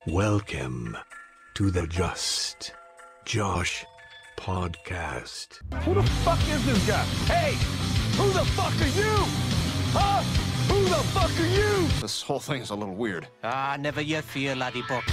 Welcome to the Just Josh podcast. Who the fuck is this guy? Hey, who the fuck are you? Huh? Who the fuck are you? This whole thing's a little weird. Never you fear, laddie buck.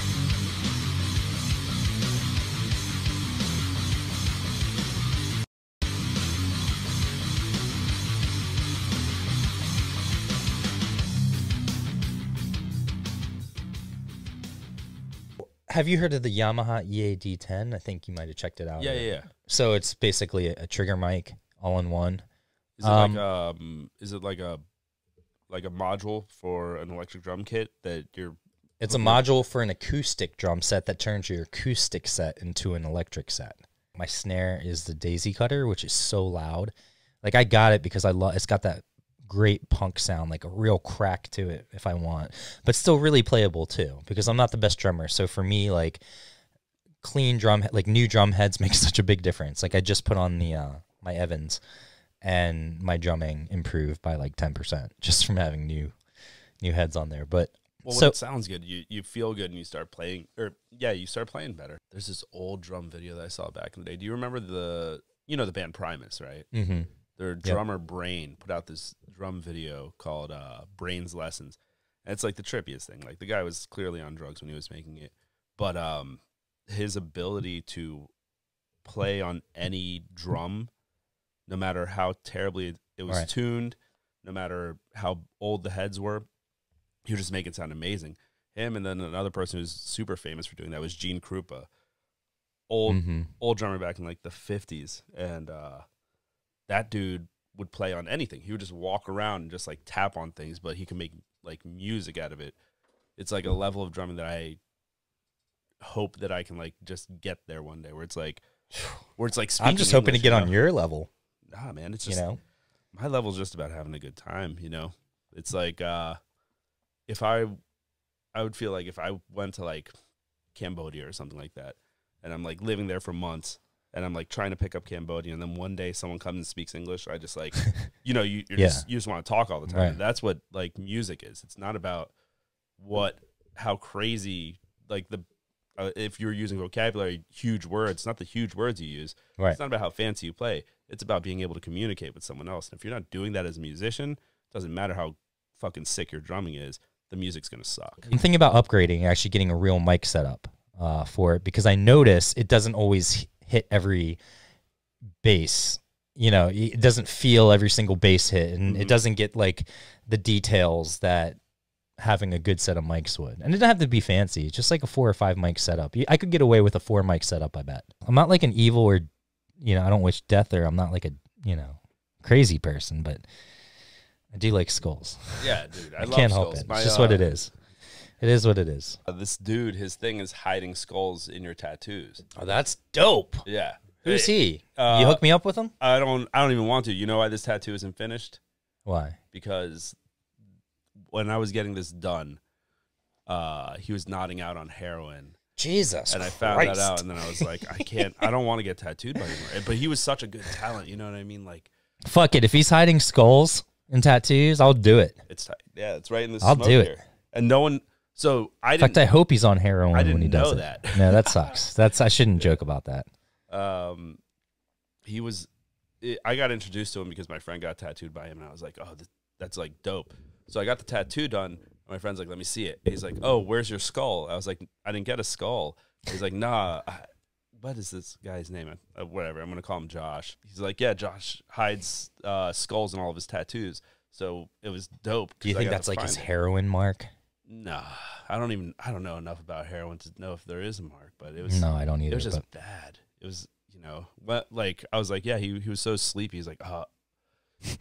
Have you heard of the Yamaha EAD10? I think you might have checked it out. Yeah. So it's basically a trigger mic all in one. Is it like a module for an electric drum kit that you're? It's a module for an acoustic drum set that turns your acoustic set into an electric set. My snare is the Daisy Cutter, which is so loud. Like I got it because it's got that great punk sound, like a real crack to it if I want, but still really playable too, because I'm not the best drummer. So for me, like clean drum, like new drum heads make such a big difference. Like I just put on the my Evans and my drumming improved by like 10% just from having new heads on there. But when it sounds good, you feel good and you start playing, you start playing better. There's this old drum video that I saw back in the day. Do you remember the band Primus, right? Mm-hmm. Their drummer Brain put out this drum video called Brain's Lessons. And it's like the trippiest thing. Like the guy was clearly on drugs when he was making it. But his ability to play on any drum, no matter how terribly it was tuned, no matter how old the heads were, he would just make it sound amazing. Him and then another person who's super famous for doing that was Gene Krupa. Old drummer back in like the 50s. And that dude would play on anything. He would just walk around and just like tap on things, but he can make like music out of it. It's like a level of drumming that I hope that I can like just get there one day, where it's like speaking I'm just hoping English, to get on your level. Nah, man, it's just my level's just about having a good time. It's like if I would feel like if I went to like Cambodia or something like that, and I'm like living there for months. And I'm like trying to pick up Cambodian, and then one day someone comes and speaks English. I just like, you just want to talk all the time. Right. And that's what like music is. It's not about how crazy like if you're using vocabulary, huge words. Not the huge words you use. Right. It's not about how fancy you play. It's about being able to communicate with someone else. And if you're not doing that as a musician, it doesn't matter how fucking sick your drumming is. The music's gonna suck. I'm thinking about upgrading, actually getting a real mic setup for it, because I notice it doesn't always hit every bass. It doesn't feel every single bass hit, and it doesn't get like the details that having a good set of mics would. And it doesn't have to be fancy. It's just like a 4 or 5 mic setup. I could get away with a 4 mic setup, I bet. I'm not like an evil or I don't wish death, or I'm not like a crazy person, but I do like skulls. Yeah, dude, I love can't skulls. help it. It's just what it is. It is what it is. This dude, his thing is hiding skulls in your tattoos. Oh, that's dope. Yeah. Who's he? You hook me up with him? I don't even want to. You know why this tattoo isn't finished? Why? Because when I was getting this done, he was nodding out on heroin. Jesus And I found that out, and then I was like, I don't want to get tattooed by him. But he was such a good talent, you know what I mean? Like, fuck it. If he's hiding skulls and tattoos, I'll do it. It's tight. Yeah, it's right in the I'll smoke do it. here. And no one... So I In fact, I hope he's on heroin when he does know it. that. No, that sucks. I shouldn't joke about that. I got introduced to him because my friend got tattooed by him, and I was like, oh, that's like dope. So I got the tattoo done, and my friend's like, let me see it. And he's like, oh, where's your skull? I was like, I didn't get a skull. He's like, nah, what is this guy's name? Whatever, I'm going to call him Josh. He's like, yeah, Josh hides skulls in all of his tattoos. So it was dope. Do you think that's like his heroin mark? Nah, I don't know enough about heroin to know if there is a mark, but it was... No, I don't either. It was just bad. It was, like, I was like, yeah, he was so sleepy. He's like,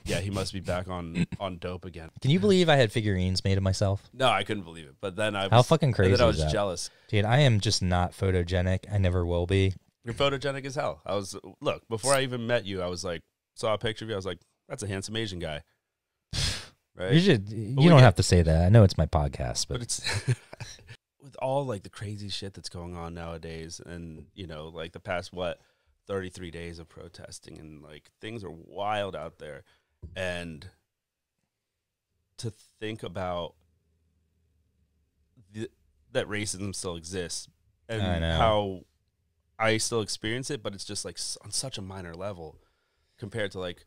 yeah, he must be back on dope again. Can you believe I had figurines made of myself? No, I couldn't believe it. But then How fucking crazy is that? I was jealous. Dude, I am just not photogenic. I never will be. You're photogenic as hell. Look, before I even met you, I was like, saw a picture of you. I was like, that's a handsome Asian guy. Right? You don't have to say that. I know it's my podcast, but it's with all like the crazy shit that's going on nowadays, and like the past 33 days of protesting, and like things are wild out there, and to think about that racism still exists and I know. how I still experience it, but it's just like on such a minor level compared to like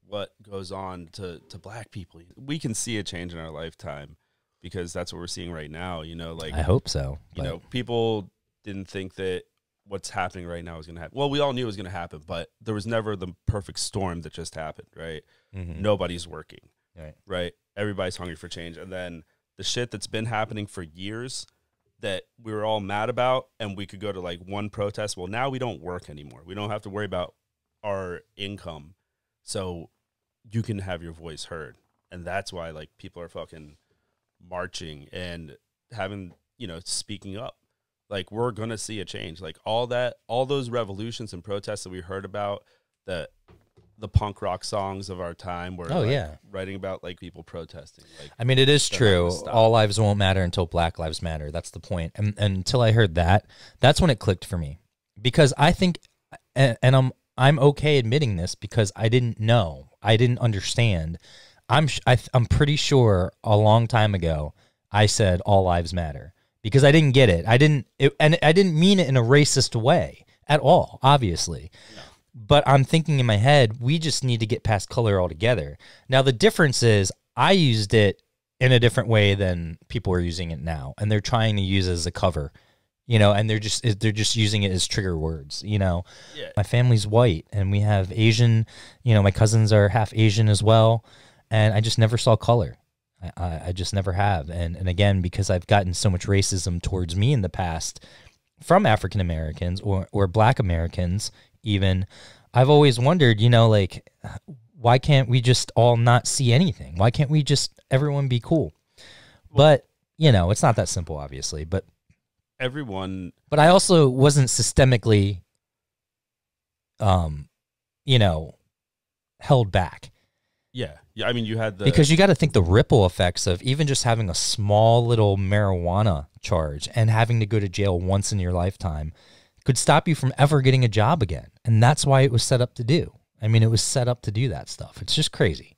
what goes on to black people. We can see a change in our lifetime because that's what we're seeing right now. You know, like I hope so. you know, people didn't think that what's happening right now was going to happen. Well, we all knew it was going to happen, but there was never the perfect storm that just happened, right? Mm-hmm. Nobody's working, right? Everybody's hungry for change. And then the shit that's been happening for years that we were all mad about, and we could go to like one protest. Well, now we don't work anymore. We don't have to worry about our income. So you can have your voice heard. And that's why like people are fucking marching and having, you know, speaking up. Like, we're going to see a change. Like, all those revolutions and protests that we heard about, the punk rock songs of our time were writing about, like, people protesting. Like, I mean, it is true. All lives won't matter until Black lives matter. That's the point. And until I heard that, that's when it clicked for me. Because I think, and I'm okay admitting this because I didn't know. I didn't understand. I'm pretty sure a long time ago I said all lives matter. Because I didn't get it. And I didn't mean it in a racist way at all, obviously. No. But I'm thinking in my head, we just need to get past color altogether. Now, the difference is I used it in a different way than people are using it now. And they're trying to use it as a cover, you know, and they're just using it as trigger words, you know. Yeah. My family's white and we have Asian, you know, my cousins are half Asian as well. And I just never saw color. I just never have. And again, because I've gotten so much racism towards me in the past from African Americans or Black Americans even, I've always wondered, you know, like, why can't we just all not see anything? Why can't we just everyone be cool? But, you know, it's not that simple, obviously. But I also wasn't systemically, you know, held back. Yeah. I mean, you had because you got to think the ripple effects of even just having a small little marijuana charge and having to go to jail once in your lifetime could stop you from ever getting a job again. And that's why it was set up to do. I mean, it was set up to do that stuff. It's just crazy.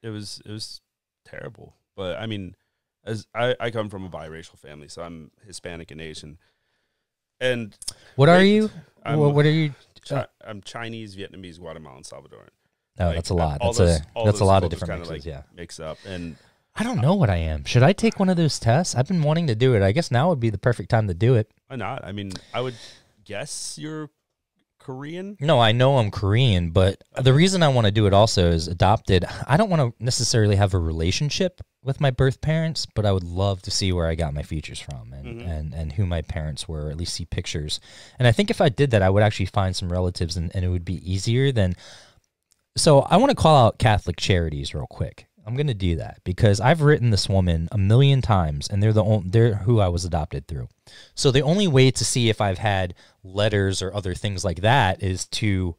It was terrible. But I mean, as I come from a biracial family, so I'm Hispanic and Asian. And what are you? What are you? I'm Chinese, Vietnamese, Guatemalan, Salvadoran. Oh, like, that's a lot. That's a lot of different mixes, like mix up. And I don't know what I am. Should I take one of those tests? I've been wanting to do it. I guess now would be the perfect time to do it. Why not? I mean, I would guess you're Korean. No, I know I'm Korean, but the reason I want to do it also is adopted. I don't want to necessarily have a relationship with my birth parents, but I would love to see where I got my features from and who my parents were, or at least see pictures. And I think if I did that, I would actually find some relatives and it would be easier than... So I want to call out Catholic Charities real quick. I'm going to do that because I've written this woman 1,000,000 times, and they're who I was adopted through. So the only way to see if I've had letters or other things like that is to,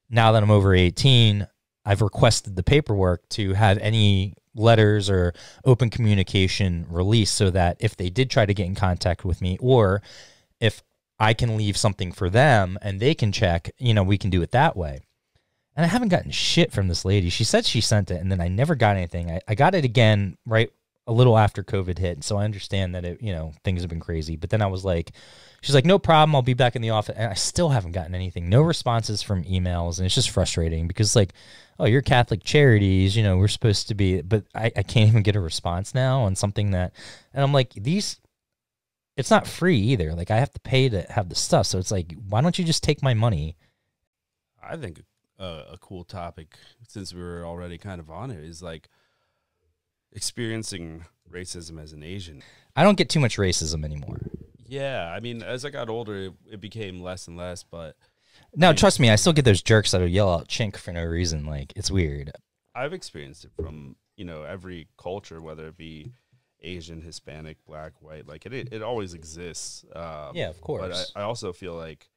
now that I'm over 18, I've requested the paperwork to have any letters or open communication released so that if they did try to get in contact with me, or if I can leave something for them and they can check, you know, we can do it that way. And I haven't gotten shit from this lady. She said she sent it, and then I never got anything. I got it again right a little after COVID hit, so I understand that it, you know, things have been crazy. But then I was like, she's like, no problem, I'll be back in the office. And I still haven't gotten anything. No responses from emails, and it's just frustrating because, like, oh, you're Catholic Charities, you know, we're supposed to be, but I can't even get a response now on something that, and I'm like, it's not free either. Like, I have to pay to have the stuff. So it's like, why don't you just take my money? I think a cool topic, since we were already kind of on it, is like experiencing racism as an Asian. I don't get too much racism anymore. Yeah, I mean, as I got older, it became less and less, but... No, trust me, I still get those jerks that will yell out chink for no reason. Like, it's weird. I've experienced it from, you know, every culture, whether it be Asian, Hispanic, Black, white. Like, it always exists. Yeah, of course. But I also feel like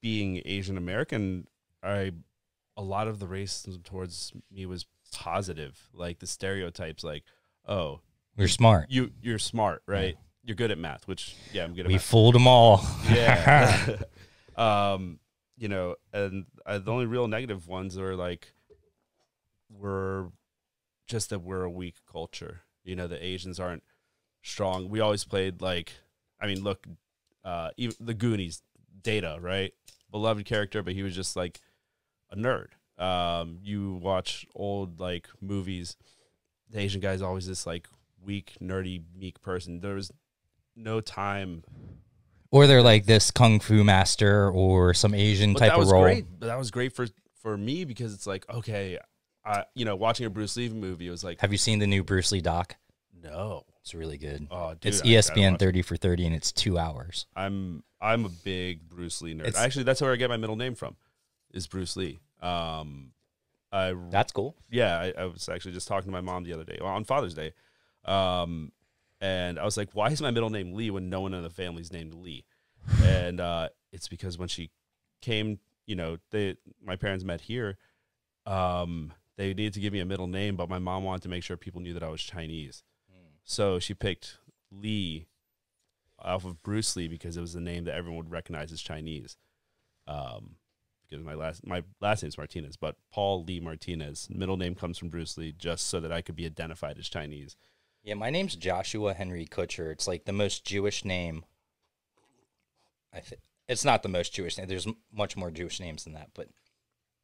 being Asian American, a lot of the racism towards me was positive. Like the stereotypes, like, oh, you're smart. You're smart, right? Yeah. You're good at math, which I'm good at. We fooled them all. Yeah. You know, and the only real negative ones are like, we're a weak culture. You know, the Asians aren't strong. We always played like, I mean, look, even the Goonies, Data, right? Beloved character, but he was just like a nerd. You watch old like movies, the Asian guy's always this like weak, nerdy, meek person. There was no time. Or they're like this kung fu master or some Asian type of role. But that was great for me because it's like, okay, watching a Bruce Lee movie, it was like, have you seen the new Bruce Lee doc? No. It's really good. Oh, dude, it's ESPN 30 for 30, and it's 2 hours. I'm a big Bruce Lee nerd. Actually, that's where I get my middle name from, is Bruce Lee. That's cool. Yeah, I was actually just talking to my mom the other day, on Father's Day, and I was like, why is my middle name Lee when no one in the family's named Lee? And it's because when she came, my parents met here, they needed to give me a middle name, but my mom wanted to make sure people knew that I was Chinese. So she picked Lee off of Bruce Lee because it was the name that everyone would recognize as Chinese. Because my last name is Martinez, but Paul Lee Martinez. Middle name comes from Bruce Lee just so that I could be identified as Chinese. Yeah, my name's Joshua Henry Kutcher. It's like the most Jewish name. It's not the most Jewish name. There's much more Jewish names than that, but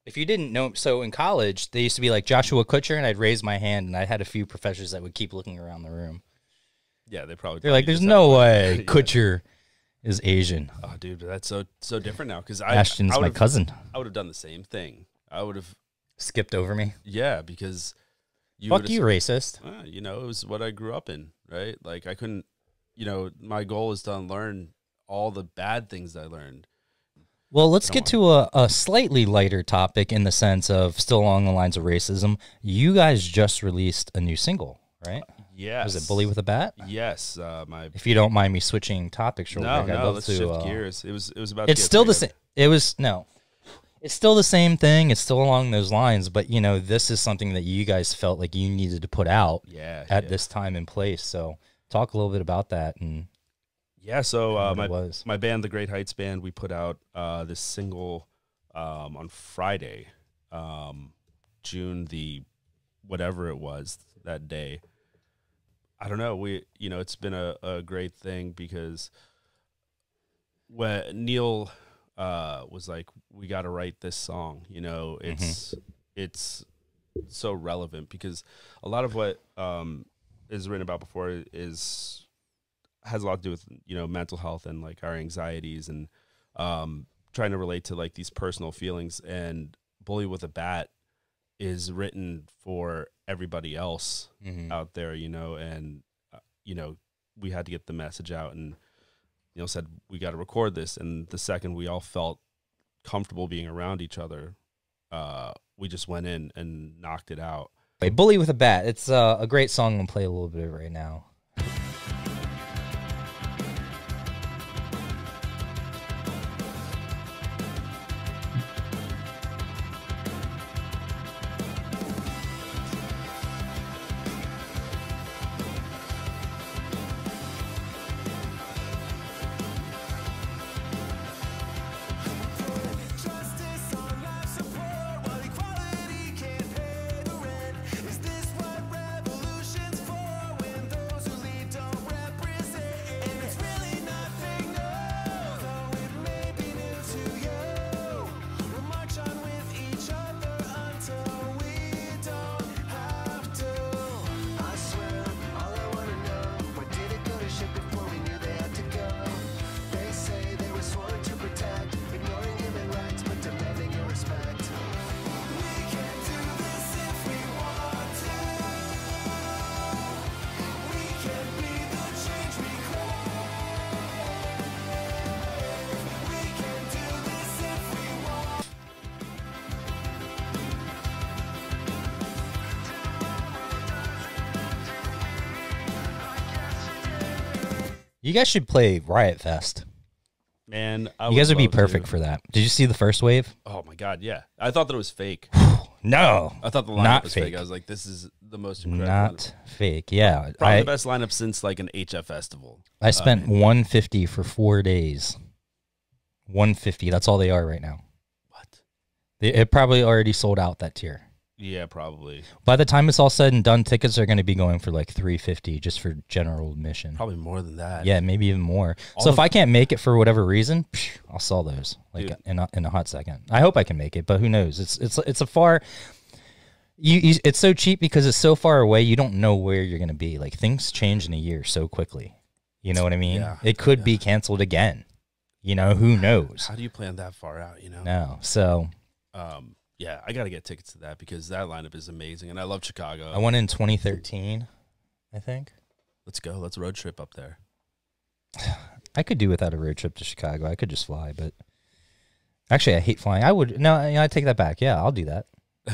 if you didn't know, so in college, they used to be like Joshua Kutcher, and I'd raise my hand, and I had a few professors that would keep looking around the room. Yeah, they're like, there's no way Kutcher is Asian. Oh, dude, that's so different now. Because Ashton's my cousin. I would have done the same thing. I would have skipped over me. Yeah, because fuck you, racist. It was what I grew up in, right? Like I couldn't, my goal is to unlearn all the bad things that I learned. Well, let's get to a slightly lighter topic in the sense of still along the lines of racism. You guys just released a new single, right? Yes. Was it Bully with a Bat? Yes. If you don't mind me switching topics real quick, I'd love let's to shift gears. It was about. It's still the same. It's still the same thing. It's still along those lines, but this is something that you guys felt like you needed to put out at this time and place. So talk a little bit about that and. Yeah, so my band, the Great Heights Band, we put out this single on Friday, June the whatever it was that day. I don't know. It's been a great thing because when Neil was like, we got to write this song. It's so relevant because a lot of what is written about before has a lot to do with mental health and like our anxieties and trying to relate to like these personal feelings. And Bully with a Bat is written for everybody else out there, and we had to get the message out, and said we got to record this. And the second we all felt comfortable being around each other, we just went in and knocked it out. Bully with a Bat, it's a great song. I'm gonna play a little bit of it right now. You guys should play Riot Fest. Man, you guys would be perfect for that. Did you see the first wave? Oh my god, yeah. I thought that it was fake. No, I thought the lineup was fake. I was like, this is the most incredible. Not fake. Yeah, probably the best lineup since like an HF festival. I spent $150 for 4 days. $150. That's all they are right now. What? It probably already sold out that tier. Yeah, probably. By the time it's all said and done, tickets are going to be going for like $350 just for general admission. Probably more than that. Yeah, maybe even more. So if I can't make it for whatever reason, I'll sell those like in a hot second. I hope I can make it, but who knows? It's a far. It's so cheap because it's so far away. You don't know where you're going to be. Like things change in a year so quickly. You know what I mean? Yeah. It could be canceled again. You know, who knows? How do you plan that far out? You know? No. So. Yeah, I got to get tickets to that because that lineup is amazing, and I love Chicago. I went in 2013, I think. Let's go. Let's road trip up there. I could do without a road trip to Chicago. I could just fly, but actually, I hate flying. I take that back. Yeah, I'll do that.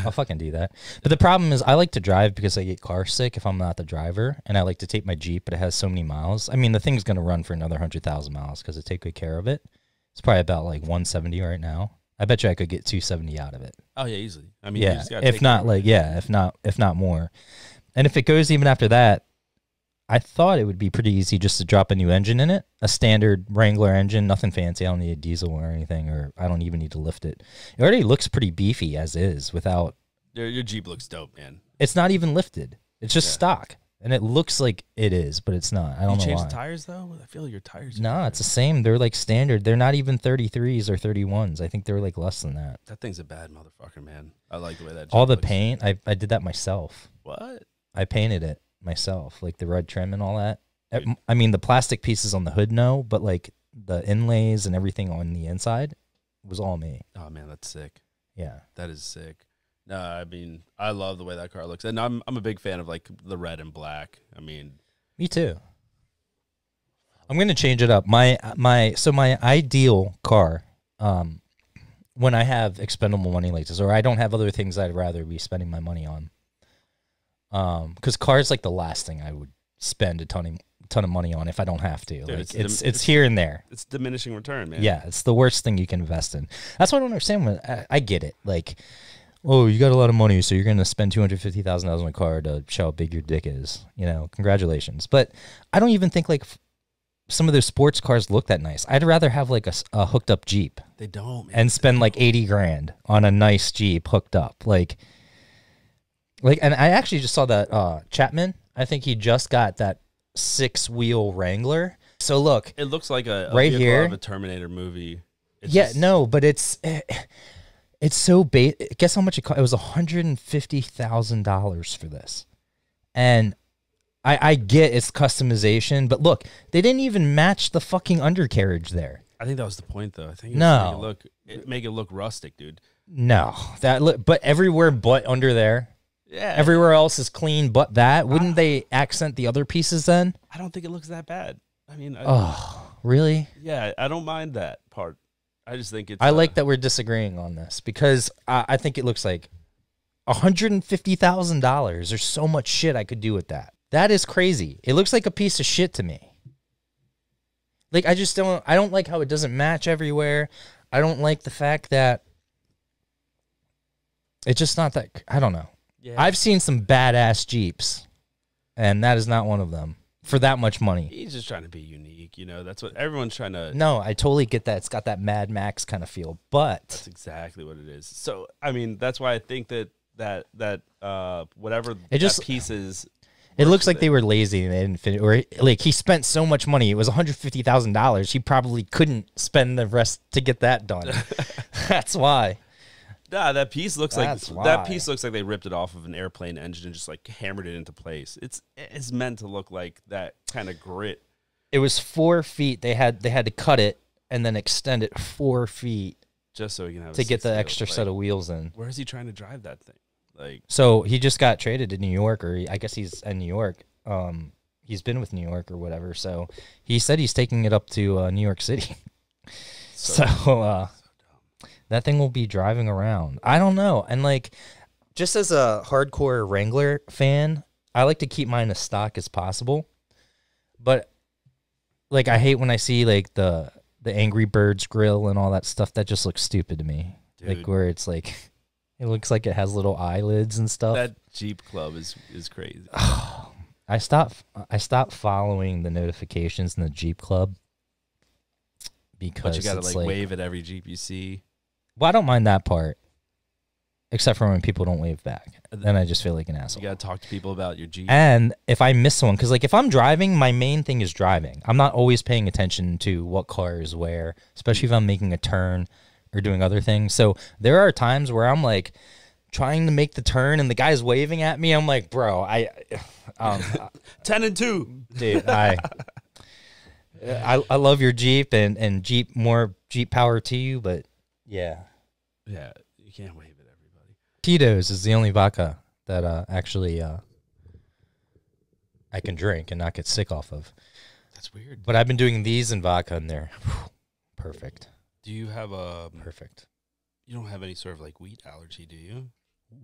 I'll fucking do that. But the problem is I like to drive because I get car sick if I'm not the driver, and I like to take my Jeep, but it has so many miles. I mean, the thing's going to run for another 100,000 miles because I take good care of it. It's probably about like 170 right now. I bet you I could get 270 out of it. Oh yeah, easily. I mean, yeah, if not more. And if it goes even after that, I thought it would be pretty easy just to drop a new engine in it, a standard Wrangler engine, nothing fancy. I don't need a diesel or anything, or I don't even need to lift it. It already looks pretty beefy as is without. Your Jeep looks dope, man. It's not even lifted. It's just stock. And it looks like it is, but it's not. I don't know why. You changed the tires, though? I feel like your tires... No, it's the same. They're like standard. They're not even 33s or 31s. I think they're like less than that. That thing's a bad motherfucker, man. I like the way that... All the paint, I did that myself. What? I painted it myself, like the red trim and all that. Dude. I mean, the plastic pieces on the hood, no, but like the inlays and everything on the inside was all me. Oh, man, that's sick. Yeah. That is sick. No, I mean, I love the way that car looks, and I'm a big fan of like the red and black. I mean, me too. I'm gonna change it up. My ideal car, when I have expendable money like this, or I don't have other things I'd rather be spending my money on. Because cars like the last thing I would spend a ton of money on if I don't have to. Dude, like it's here and there. It's diminishing return, man. Yeah, it's the worst thing you can invest in. That's what I don't understand. I get it, like. Oh, you got a lot of money, so you're going to spend $250,000 on a car to show how big your dick is. You know, congratulations. But I don't even think, like, some of those sports cars look that nice. I'd rather have, like, a hooked-up Jeep. They don't, man. And spend, like, 80 grand on a nice Jeep hooked up. Like, and I actually just saw that Chapman, I think he just got that 6-wheel Wrangler. So, look. It looks like a right here of a Terminator movie. No, but it's... It's so guess how much it cost? It was $150,000 for this. And I get it's customization, but look, they didn't even match the fucking undercarriage there. I think that was the point, though. I think make it look rustic, dude. No, but everywhere but under there. Yeah. Everywhere else is clean but that. Wouldn't they accent the other pieces then? I don't think it looks that bad. I mean, really? Yeah, I don't mind that part. I just think it's... I like that we're disagreeing on this because I think it looks like $150,000. There's so much shit I could do with that. That is crazy. It looks like a piece of shit to me. Like, I don't like how it doesn't match everywhere. I don't like the fact that it's just not that... I don't know. Yeah. I've seen some badass Jeeps, and that is not one of them. For that much money. He's just trying to be unique, you know. That's what everyone's trying to... No, I totally get that. It's got that Mad Max kind of feel, but... That's exactly what it is. So, I mean, that's why I think that whatever that piece is... It looks like they were lazy and they didn't finish. Or, like, he spent so much money. It was $150,000. He probably couldn't spend the rest to get that done. That's why. Nah, that piece looks like they ripped it off of an airplane engine and just like hammered it into place. It's meant to look like that kind of grit. It was 4 feet. They had to cut it and then extend it 4 feet just so he can have to get the extra set of wheels in. Where is he trying to drive that thing? Like, so he just got traded to New York, or I guess he's in New York. He's been with New York or whatever. So he said he's taking it up to New York City. So that thing will be driving around. I don't know. And, like, just as a hardcore Wrangler fan, I like to keep mine as stock as possible. But, like, I hate when I see, like, the Angry Birds grill and all that stuff. That just looks stupid to me. Dude. Like, where it's, like, it looks like it has little eyelids and stuff. That Jeep Club is crazy. I stopped following the notifications in the Jeep Club. Because but you got to, like, wave at every Jeep you see. Well, I don't mind that part. except for when people don't wave back. Then I just feel like an asshole. You gotta talk to people about your Jeep. And if I miss someone, because like if I'm driving, my main thing is driving. I'm not always paying attention to what car is where, especially if I'm making a turn or doing other things. So there are times where I'm like trying to make the turn and the guy's waving at me. I'm like, bro, 10 and 2. Dude, I love your Jeep and Jeep, more Jeep power to you, but yeah. Yeah, you can't wave at everybody. Tito's is the only vodka that actually I can drink and not get sick off of. That's weird. But I've been doing these in vodka and they're perfect. Do you have a... Perfect. You don't have any sort of like wheat allergy, do you?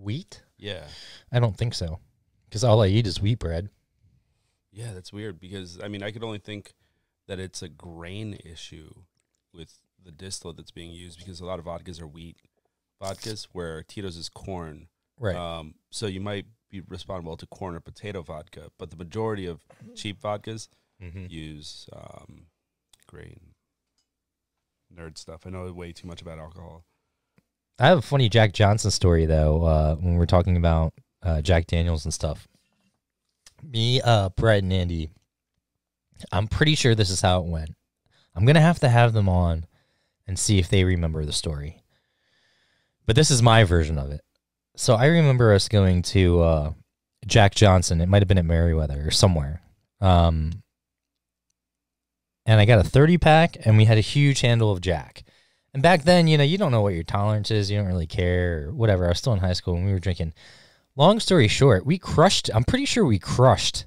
Wheat? Yeah. I don't think so. Because all I eat is wheat bread. Yeah, that's weird because, I mean, I could only think that it's a grain issue with the distillate that's being used because a lot of vodkas are wheat vodkas where Tito's is corn. Right. So you might be responsible to corn or potato vodka, but the majority of cheap vodkas use grain. Nerd stuff. I know way too much about alcohol. I have a funny Jack Johnson story, though, when we're talking about Jack Daniels and stuff. Me, Brett, and Andy, I'm pretty sure this is how it went. I'm going to have them on and see if they remember the story. But this is my version of it. So I remember us going to Jack Johnson. It might have been at Merriweather or somewhere. And I got a 30-pack, and we had a huge handle of Jack. And back then, you know, you don't know what your tolerance is. You don't really care or whatever. I was still in high school when we were drinking. Long story short, I'm pretty sure we crushed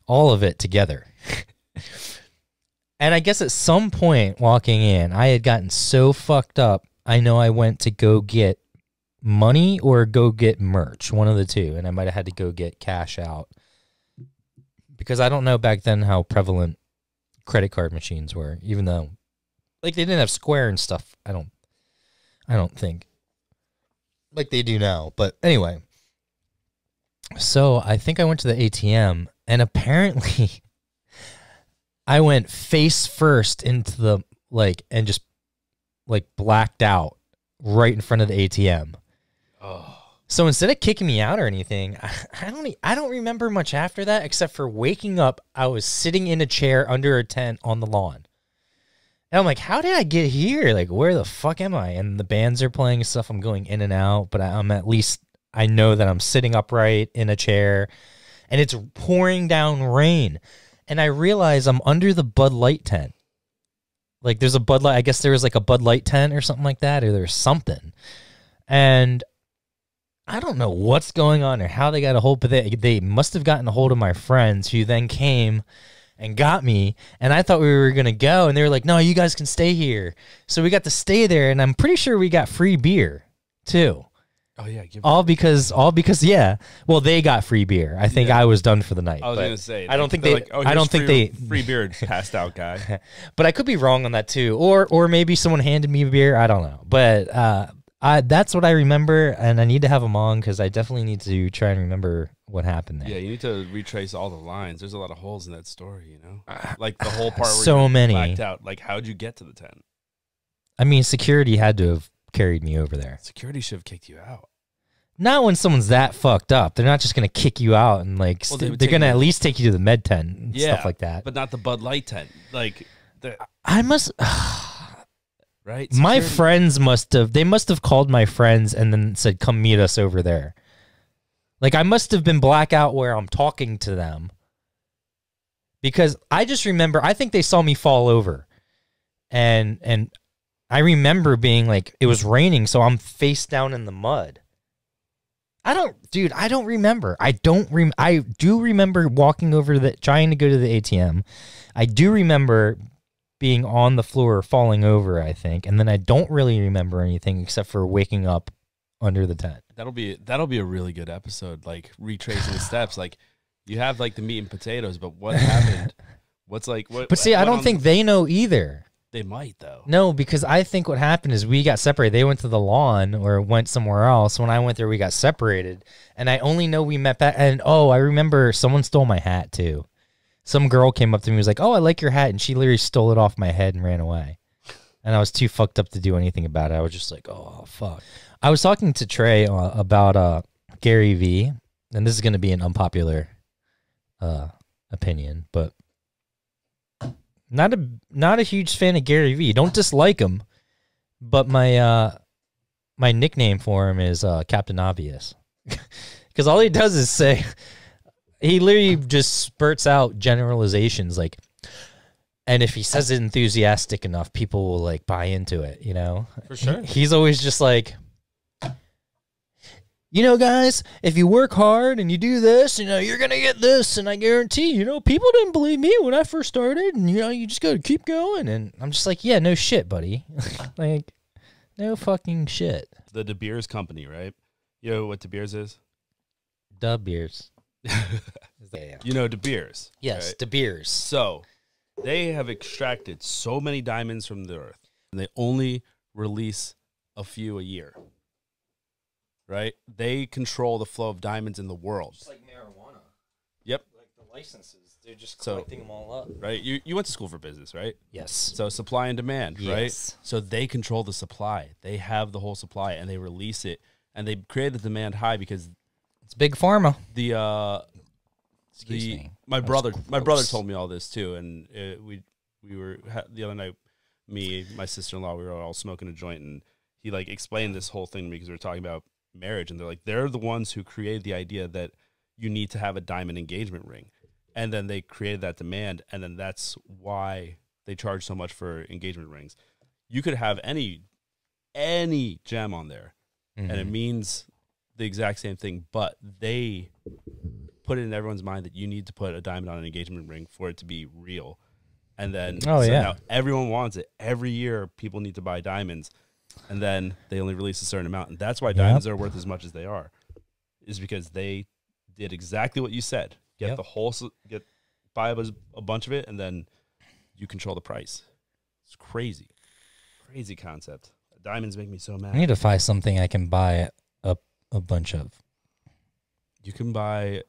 all of it together. And I guess at some point walking in, I had gotten so fucked up, I know I went to go get money or go get merch, one of the two. And I might have had to go get cash out. Because I don't know back then how prevalent credit card machines were, even though like they didn't have Square and stuff. I don't think like they do now. But anyway, so I think I went to the ATM and apparently I went face first into the and just blacked out right in front of the ATM. Oh. So instead of kicking me out or anything, I don't remember much after that except for waking up. I was sitting in a chair under a tent on the lawn. And I'm like, how did I get here? Like, where the fuck am I? And the bands are playing stuff. I'm going in and out, but I'm at least, I know that I'm sitting upright in a chair and it's pouring down rain. And I realize I'm under the Bud Light tent. Like there's a Bud Light, I guess there was like a Bud Light tent or something like that, or there's something. And I don't know what's going on or how they got a hold, but they must have gotten a hold of my friends who then came and got me. And I thought we were going to go. And they were like, no, you guys can stay here. So we got to stay there. And I'm pretty sure we got free beer too. Oh yeah. All because, yeah. Well, they got free beer. I think I was done for the night. I was going to say, I don't think they, I don't think they free beer passed out guy. But I could be wrong on that too. Or maybe someone handed me a beer. I don't know. But, that's what I remember, and I need to have them on because I definitely need to try and remember what happened there. Yeah, you need to retrace all the lines. There's a lot of holes in that story, you know? Like the whole part where so you're many blacked out. Like, how'd you get to the tent? I mean, security had to have carried me over there. Security should have kicked you out. Not when someone's that fucked up. They're not just going to kick you out and, like, they're going to at least take you to the med tent and stuff like that. But not the Bud Light tent. Like, I must... right? My friends must have called my friends and then said, come meet us over there. Like, I must have been blackout where I'm talking to them. Because I just remember, I think they saw me fall over. And I remember being like, it was raining, so I'm face down in the mud. I don't remember. I do remember walking over trying to go to the ATM. I do remember being on the floor, falling over, I think, and then I don't really remember anything except for waking up under the tent. That'll be a really good episode, like retracing the steps. Like you have like the meat and potatoes, but what happened? What's like what? But see, I don't think they know either. They might though. No, because I think what happened is we got separated. They went to the lawn or went somewhere else. When I went there, we got separated, and I only know we met back. And I remember someone stole my hat too. Some girl came up to me and was like, oh, I like your hat. And she literally stole it off my head and ran away. and I was too fucked up to do anything about it. I was just like, oh, fuck. I was talking to Trey about Gary Vee, and this is going to be an unpopular opinion, but not a huge fan of Gary Vee. Don't dislike him, but my nickname for him is Captain Obvious, because all he does is say, he literally just spurts out generalizations, like, and if he says it enthusiastic enough, people will like buy into it, you know? For sure. He's always just like, you know, guys, if you work hard and you do this, you know, you're going to get this. And I guarantee, you know, people didn't believe me when I first started. And, you know, you just got to keep going. And I'm just like, yeah, no shit, buddy. Like, no fucking shit. The De Beers company, right? You know what De Beers is? De Beers. Yeah. You know De Beers. Yes, right? De Beers. So they have extracted so many diamonds from the earth, and they only release a few a year. Right? They control the flow of diamonds in the world. Just like marijuana. Yep. Like the licenses. They're just collecting them all up. Right? You went to school for business, right? Yes. So supply and demand, Yes. right? So they control the supply. They have the whole supply, and they release it, and they create the demand high because It's big pharma. Excuse me. My That brother was my brother gross. told me all this too, and we were the other night, me, my sister-in-law, we were all smoking a joint, and he like explained this whole thing because we were talking about marriage, and they're the ones who created the idea that you need to have a diamond engagement ring, and then they created that demand, and then that's why they charge so much for engagement rings. You could have any gem on there, and it means the exact same thing, but they put it in everyone's mind that you need to put a diamond on an engagement ring for it to be real. And then now everyone wants it. Every year people need to buy diamonds, and then they only release a certain amount. And that's why diamonds are worth as much as they are, is because they did exactly what you said. Get the whole, buy a bunch of it, and then you control the price. It's crazy. Crazy concept. Diamonds make me so mad. I need to find something I can buy a bunch of. You can buy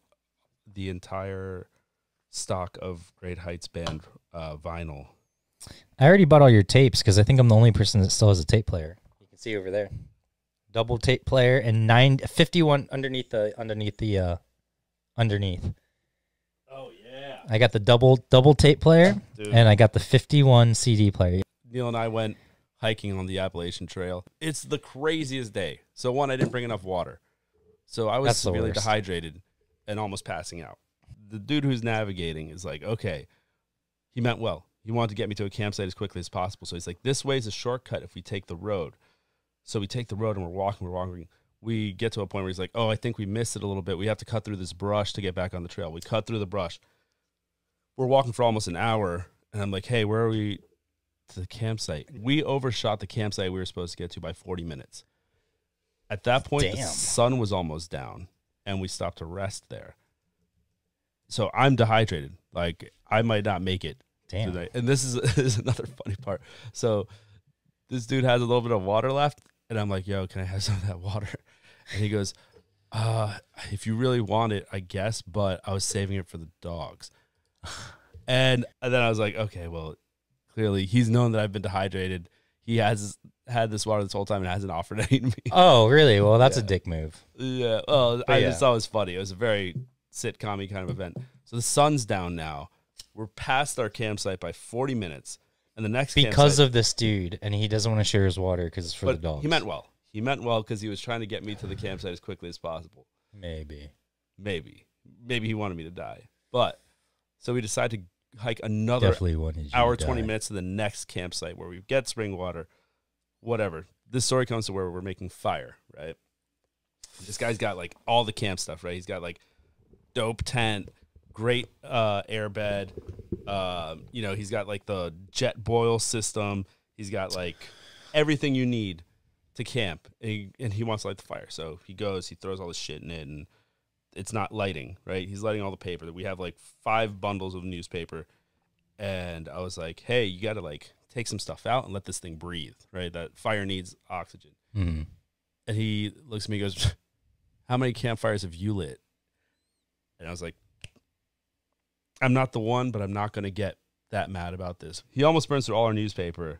the entire stock of Great Heights band vinyl. I already bought all your tapes because I think I'm the only person that still has a tape player. You can see over there, double tape player and 51 underneath. Oh yeah, I got the double tape player. dude. And I got the 51 CD player. Neil and I went hiking on the Appalachian Trail. It's the craziest day. So one, I didn't bring enough water, so I was That's the severely worst. dehydrated and almost passing out. The dude who's navigating is like, okay, he meant well. He wanted to get me to a campsite as quickly as possible. So he's like, this way is a shortcut if we take the road. So we take the road and we're walking. We get to a point where he's like, oh, I think we missed it a little bit. We have to cut through this brush to get back on the trail. We cut through the brush. We're walking for almost an hour. And I'm like, hey, where are we to the campsite? We overshot the campsite we were supposed to get to by 40 minutes. At that point, the sun was almost down, and we stopped to rest there. So I'm dehydrated. Like, I might not make it today. And this is another funny part. So this dude has a little bit of water left, and I'm like, yo, can I have some of that water? And he goes, if you really want it, I guess, but I was saving it for the dogs. And then I was like, okay, well, clearly he's known that I've been dehydrated. He has had this water this whole time and hasn't offered any to me. Oh, really? Well, that's a dick move. Yeah. Well, I just thought it was funny. It was a very sitcom-y kind of event. So the sun's down now. We're past our campsite by 40 minutes. And the next because of this dude, and he doesn't want to share his water because it's for the dogs. He meant well. He meant well because he was trying to get me to the campsite as quickly as possible. Maybe he wanted me to die. But so we decided to hike another hour, 20 minutes to the next campsite where we get spring water, whatever. This story comes to where we're making fire, right? This guy's got like all the camp stuff, right? He's got like dope tent, great airbed. He's got like the jet boil system. He's got like everything you need to camp, and he wants to light the fire. So he goes, he throws all this shit in it, and it's not lighting, right? He's lighting all the paper. We have like 5 bundles of newspaper, and I was like, hey, you got to like take some stuff out and let this thing breathe, right? That fire needs oxygen. Mm-hmm. And he looks at me and goes, how many campfires have you lit? And I was like, I'm not the one, but I'm not going to get that mad about this. He almost burns through all our newspaper.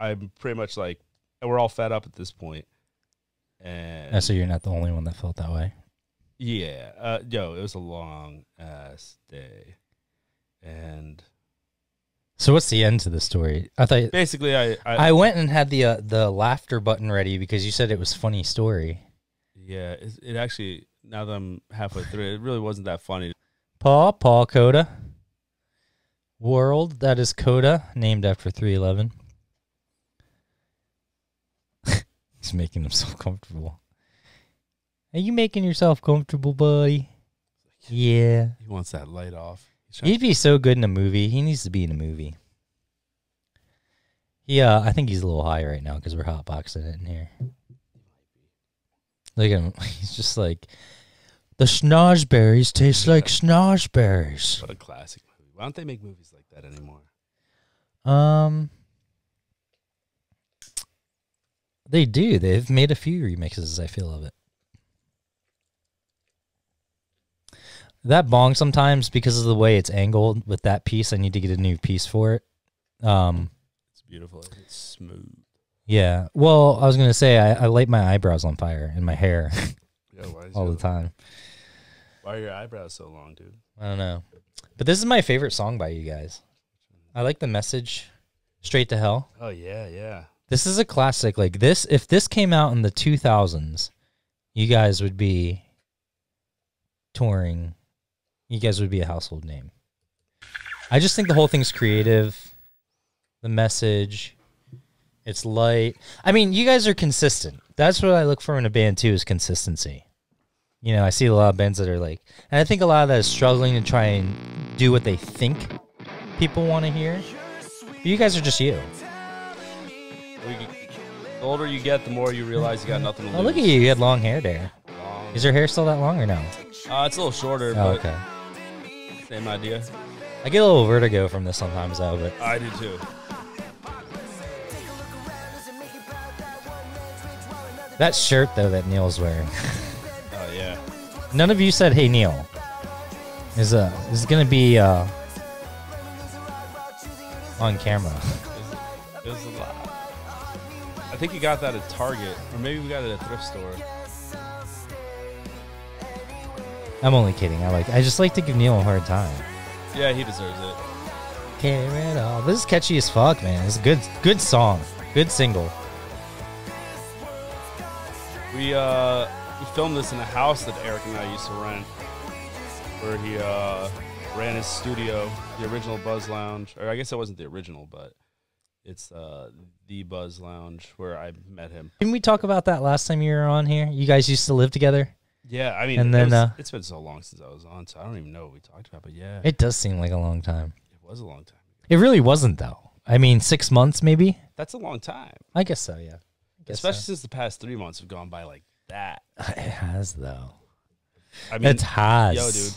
I'm pretty much like, we're all fed up at this point. And So you're not the only one that felt that way. yeah, it was a long ass day, and so what's the end to the story? I thought basically I went and had the laughter button ready because you said it was a funny story. Yeah, it actually, now that I'm halfway through, it really wasn't that funny. Paul Coda. World, that is Coda, named after 311. He's making himself comfortable. Are you making yourself comfortable, buddy? Yeah. He wants that light off. He'd be so good in a movie. He needs to be in a movie. Yeah, I think he's a little high right now because we're hotboxing it in here. Look at him. He's just like, the schnozberries taste like schnozberries. What a classic movie. Why don't they make movies like that anymore? They do. They've made a few remixes, I feel, of it. That bong sometimes, because of the way it's angled with that piece, I need to get a new piece for it. It's beautiful. It's smooth. Yeah. Well, I was going to say, I light my eyebrows on fire and my hair Yeah, all the time. Why are your eyebrows so long, dude? I don't know. But this is my favorite song by you guys. I like the message, Straight to Hell. Oh, yeah, yeah. This is a classic. Like this, if this came out in the 2000s, you guys would be touring. You guys would be a household name. I just think the whole thing's creative. The message, it's light. I mean, you guys are consistent. That's what I look for in a band too, is consistency. You know, I see a lot of bands that are like, and I think a lot of that is struggling to try and do what they think people want to hear. But you guys are just you. The older you get, the more you realize you got nothing to lose. Oh, look at you. You had long hair there. Is your hair still that long or no? It's a little shorter, Oh, but okay. same idea. I get a little vertigo from this sometimes, though. But I do too. that shirt, though, that Neil's wearing. Oh, yeah. None of you said, "Hey, Neil." Is gonna be on camera. It was a lot. I think you got that at Target, or maybe we got it at a thrift store. I'm only kidding. I just like to give Neil a hard time. Yeah, he deserves it. Care it all. This is catchy as fuck, man. It's a good song, good single. We filmed this in a house that Eric and I used to rent, where he ran his studio, the original Buzz Lounge, or I guess it wasn't the original, but it's the Buzz Lounge where I met him. Didn't we talk about that last time you were on here? You guys used to live together? Yeah, I mean, and then, it's been so long since I was on, so I don't even know what we talked about, but yeah. It does seem like a long time. It was a long time. It really wasn't, though. I mean, 6 months, maybe? That's a long time. I guess so, yeah. Especially since the past 3 months have gone by like that. It has, though. I mean, it has. Yo, dude,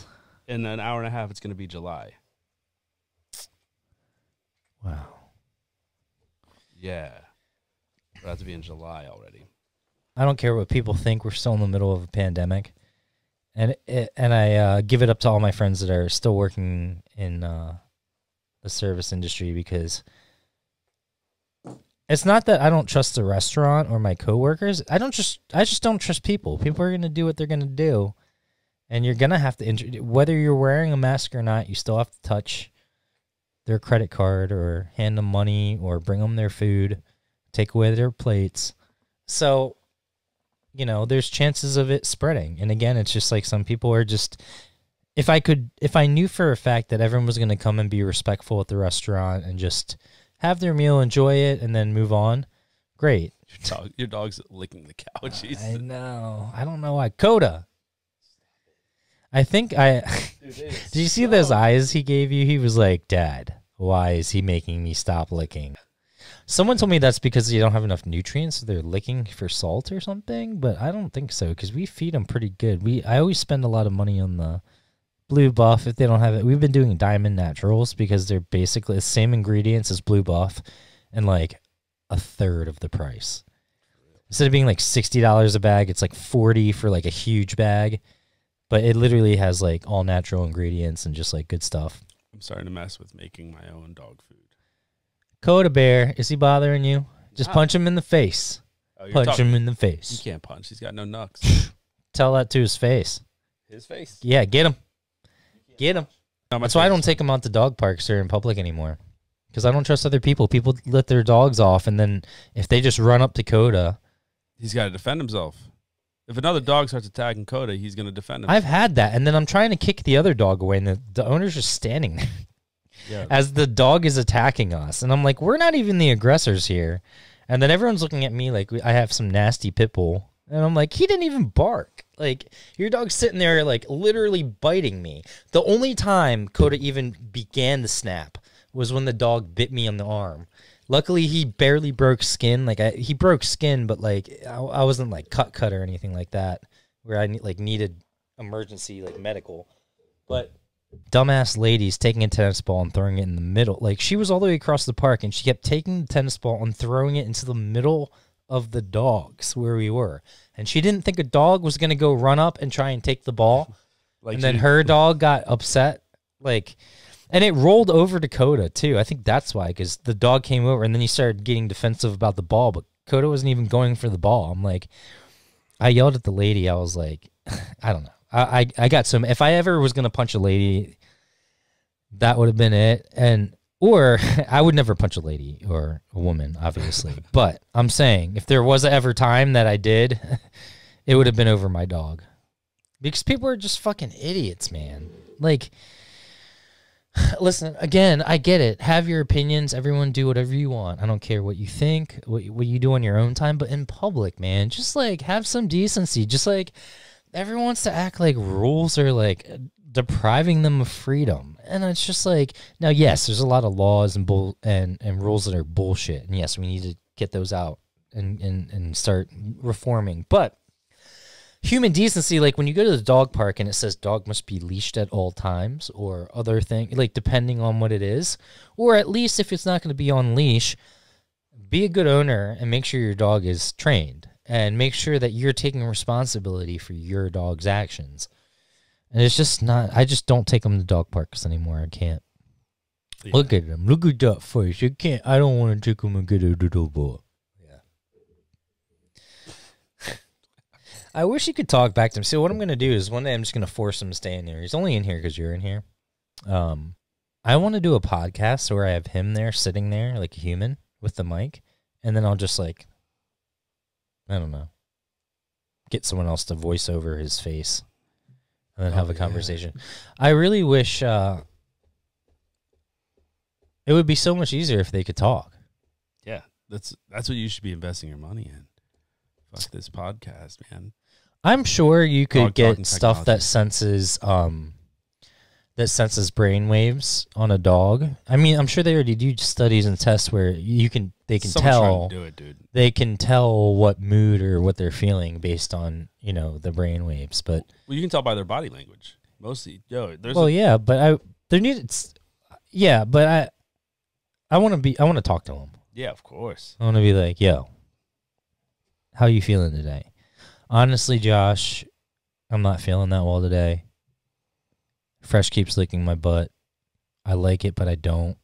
in an hour and a half, it's going to be July. Wow. Yeah. We'll have to be in July already. I don't care what people think. We're still in the middle of a pandemic. And I give it up to all my friends that are still working in the service industry, because it's not that I don't trust the restaurant or my coworkers. I just don't trust people. People are going to do what they're going to do. And you're going to have to, whether you're wearing a mask or not, you still have to touch their credit card or hand them money or bring them their food, take away their plates. So, you know, there's chances of it spreading. And again, it's just like some people are just, if I knew for a fact that everyone was going to come and be respectful at the restaurant and just have their meal, enjoy it, and then move on, great. Your dog's licking the couch. I know. I don't know why. Coda. I think did you see those eyes he gave you? He was like, "Dad, why is he making me stop licking?" Someone told me that's because you don't have enough nutrients, so they're licking for salt or something, but I don't think so, because we feed them pretty good. I always spend a lot of money on the Blue Buff if they don't have it. We've been doing Diamond Naturals because they're basically the same ingredients as Blue Buff and like a third of the price. Instead of being like $60 a bag, it's like $40 for like a huge bag, but it literally has like all natural ingredients and just like good stuff. I'm starting to mess with making my own dog food. Coda Bear, is he bothering you? Just punch him in the face. Oh, Punch him in the You face. can't punch. He's got no knucks. Tell that to his face. His face. Yeah, get him. Get him. No, my That's why I face. don't take them out to dog parks or in public anymore. Because I don't trust other people. People let their dogs off, and then if they just run up to Coda. He's got to defend himself. If another dog starts attacking Coda, he's going to defend himself. I've had that, and then I'm trying to kick the other dog away, and the owner's just standing there Yeah. as the dog is attacking us. And I'm like, we're not even the aggressors here. And then everyone's looking at me like I have some nasty pit bull. And I'm like, he didn't even bark. Like, your dog's sitting there, like, literally biting me. The only time Coda even began to snap was when the dog bit me on the arm. Luckily, he barely broke skin. Like, he broke skin, but, like, I wasn't, like, cut or anything like that, where I, needed emergency, like, medical. But dumbass lady's taking a tennis ball and throwing it in the middle. Like, she was all the way across the park, and she kept taking the tennis ball and throwing it into the middle of the dogs where we were. And she didn't think a dog was going to go run up and try and take the ball. And then her dog got upset. Like, and it rolled over to Coda, too. I think that's why, because the dog came over, and then he started getting defensive about the ball, but Coda wasn't even going for the ball. I'm like, I yelled at the lady. I was like, I don't know. I got some. If I ever was going to punch a lady, that would have been it. Or I would never punch a lady or a woman, obviously. But I'm saying, if there was ever time that I did, it would have been over my dog. Because people are just fucking idiots, man. Like, listen, again, I get it. Have your opinions. Everyone do whatever you want. I don't care what you think, what you do on your own time. But in public, man, just, like, have some decency. Just, like, everyone wants to act like rules are, like, depriving them of freedom. And it's just like, now, yes, there's a lot of laws and rules that are bullshit. And yes, we need to get those out and start reforming. But human decency, like when you go to the dog park and it says dog must be leashed at all times or other thing, like depending on what it is, or at least if it's not going to be on leash, be a good owner and make sure your dog is trained and make sure that you're taking responsibility for your dog's actions. And it's just not, I just don't take them to dog parks anymore. I can't. Yeah. Look at them. Look at that face. I can't, I don't want to take them and get a little boy. Yeah. I wish he could talk back to him. So what I'm going to do is one day I'm just going to force him to stay in here. He's only in here because you're in here. I want to do a podcast where I have him there, sitting there like a human with the mic. And then I'll just like, I don't know, get someone else to voice over his face. And then have a conversation. I really wish it would be so much easier if they could talk. Yeah, that's what you should be investing your money in. Fuck this podcast, man. I'm sure you could get stuff that technology. senses brain waves on a dog. I mean, I'm sure they already do studies and tests where they can Someone's tell. trying to do it, dude. They can tell what mood or what they're feeling based on, the brain waves. But Well, you can tell by their body language. Mostly, there's I want to talk to them. yeah, of course. I want to be like, yo, how you feeling today? Honestly, Josh, I'm not feeling that well today. Fresh keeps licking my butt. I like it, but I don't.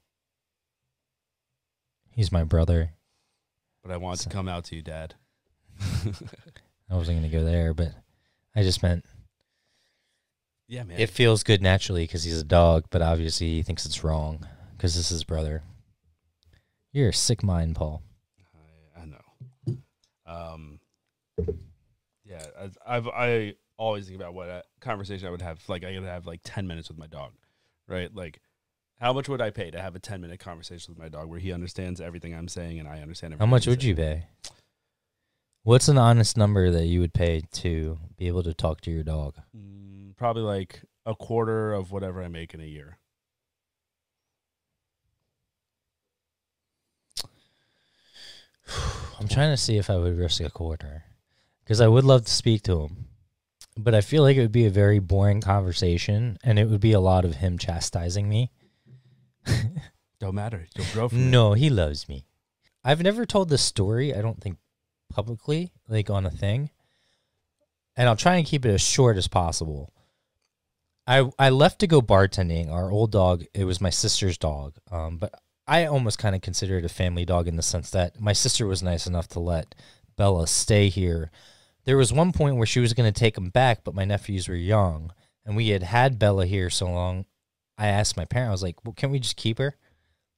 He's my brother. But I want to come out to you, Dad. I wasn't going to go there, but I just meant Yeah, man. it feels good naturally because he's a dog, but obviously he thinks it's wrong because this is his brother. You're a sick mind, Paul. I know. Yeah, I always think about what a conversation I would have. Like, I gotta have like 10 minutes with my dog, right? Like, how much would I pay to have a 10-minute conversation with my dog where he understands everything I'm saying and I understand everything How much he's would you saying? pay? What's an honest number that you would pay to be able to talk to your dog? Probably like a quarter of whatever I make in a year. I'm trying to see if I would risk a quarter because I would love to speak to him, but I feel like it would be a very boring conversation and it would be a lot of him chastising me. Don't matter. You'll grow from it. No, he loves me. I've never told this story, I don't think, publicly, like on a thing. And I'll try and keep it as short as possible. I left to go bartending. Our old dog, it was my sister's dog. But I almost kind of consider it a family dog in the sense that my sister was nice enough to let Bella stay here. There was one point where she was going to take him back, but my nephews were young, and we had Bella here so long. I asked my parent, I was like, well, can't we just keep her?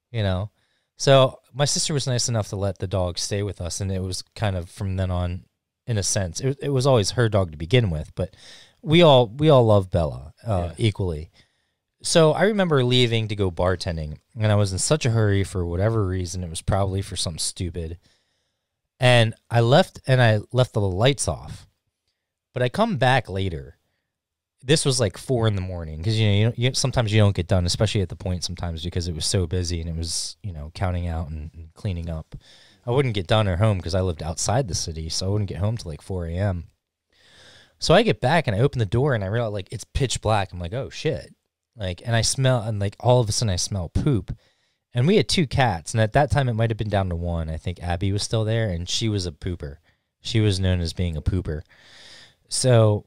You know? So my sister was nice enough to let the dog stay with us, and it was kind of from then on, in a sense. It was always her dog to begin with, but we all love Bella equally. So I remember leaving to go bartending, and I was in such a hurry for whatever reason. It was probably for something stupid. And I left the lights off. But I come back later. This was like 4 in the morning because, sometimes you don't get done, especially at the point sometimes because it was so busy and it was, counting out and cleaning up. I wouldn't get done or home because I lived outside the city, so I wouldn't get home till like 4 a.m. So I get back and I open the door and I realize like it's pitch black. I'm like, oh shit. And I smell, and like all of a sudden I smell poop. And we had 2 cats, and at that time it might have been down to 1. I think Abby was still there, and she was a pooper. She was known as being a pooper. So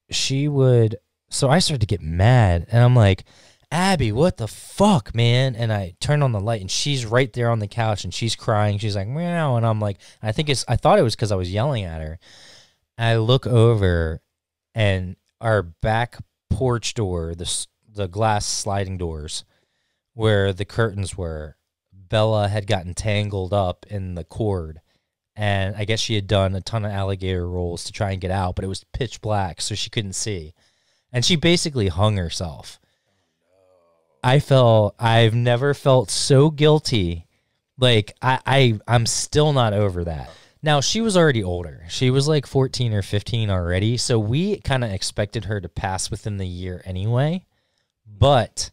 I started to get mad, and I'm like, Abby, what the fuck, man? And I turn on the light, and she's right there on the couch, and she's crying. She's like, meow, and I'm like, I thought it was because I was yelling at her. I look over, and our back porch door, the glass sliding doors where the curtains were, Bella had gotten tangled up in the cord, and I guess she had done a ton of alligator rolls to try and get out, but it was pitch black, so she couldn't see. And she basically hung herself. I've never felt so guilty. Like, I'm still not over that. Now, she was already older. She was like 14 or 15 already, so we kind of expected her to pass within the year anyway. But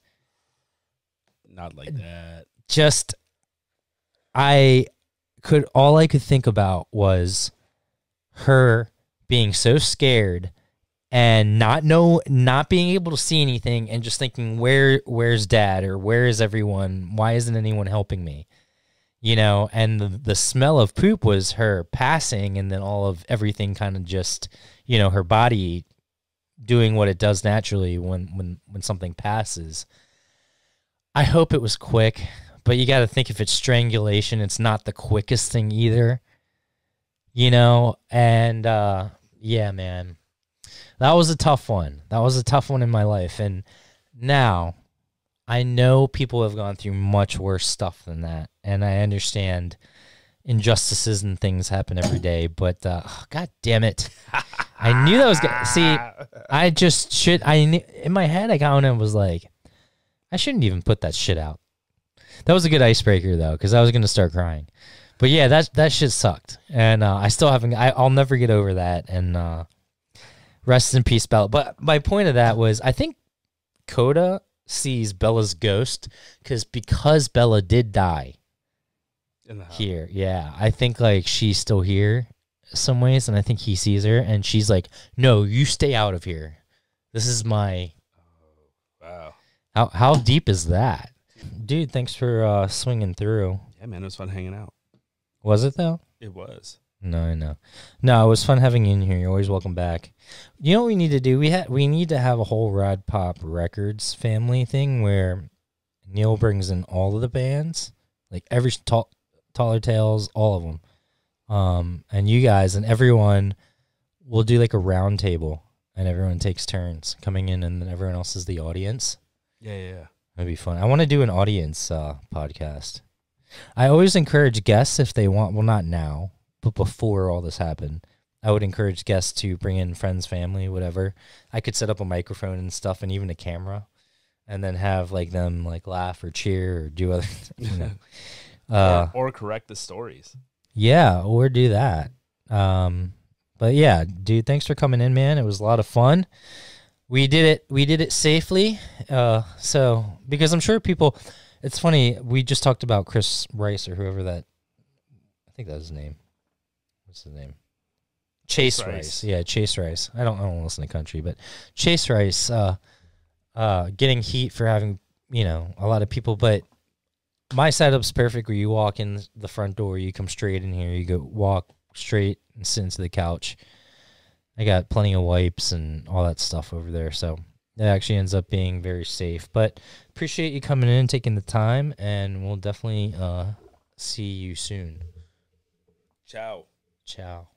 not like that. Just all I could think about was her being so scared and not being able to see anything and just thinking, where's dad, or where is everyone? Why isn't anyone helping me? And the smell of poop was her passing, and then all of everything kind of just, her body doing what it does naturally when something passes. I hope it was quick, but you got to think if it's strangulation, it's not the quickest thing either, and yeah, man, that was a tough one. That was a tough one in my life. And now I know people have gone through much worse stuff than that, and I understand injustices and things happen every day, but God damn it. I knew that was going to... See, I just should... in my head, I kind of was like, I shouldn't even put that shit out. That was a good icebreaker, though, because I was going to start crying. But yeah, that shit sucked. And I still haven't... I'll never get over that. And rest in peace, Bella. But my point of that was, I think Coda sees Bella's ghost because Bella did die in the house. Here. Yeah, I think like she's still here some ways, and I think he sees her, and she's like, no, you stay out of here. This is my... Oh, wow. How deep is that? Dude, thanks for swinging through. Yeah, man, it was fun hanging out. Was it, though? It was. No, I know. No, it was fun having you in here. You're always welcome back. You know what we need to do? We need to have a whole Rod Pop Records family thing where Neil brings in all of the bands, like every Taller Tales, all of them. And you guys and everyone will do like a round table, and everyone takes turns coming in, and then everyone else is the audience. Yeah. That'd be fun. I want to do an audience podcast. I always encourage guests if they want, well, not now, but before all this happened, I would encourage guests to bring in friends, family, whatever. I could set up a microphone and stuff, and even a camera, and then have like them like laugh or cheer or do other, or correct the stories. Yeah, or do that. But yeah, dude, thanks for coming in, man. It was a lot of fun. We did it safely. So because I'm sure people, it's funny, we just talked about Chris Rice or whoever that, I think that was his name. What's his name? Chase Rice. Yeah, Chase Rice. I don't listen to country, but Chase Rice getting heat for having, a lot of people, but my setup's perfect where you walk in the front door, you come straight in here, you go walk straight and sit into the couch. I got plenty of wipes and all that stuff over there, so It actually ends up being very safe. But appreciate you coming in, taking the time, and we'll definitely see you soon. Ciao. Ciao.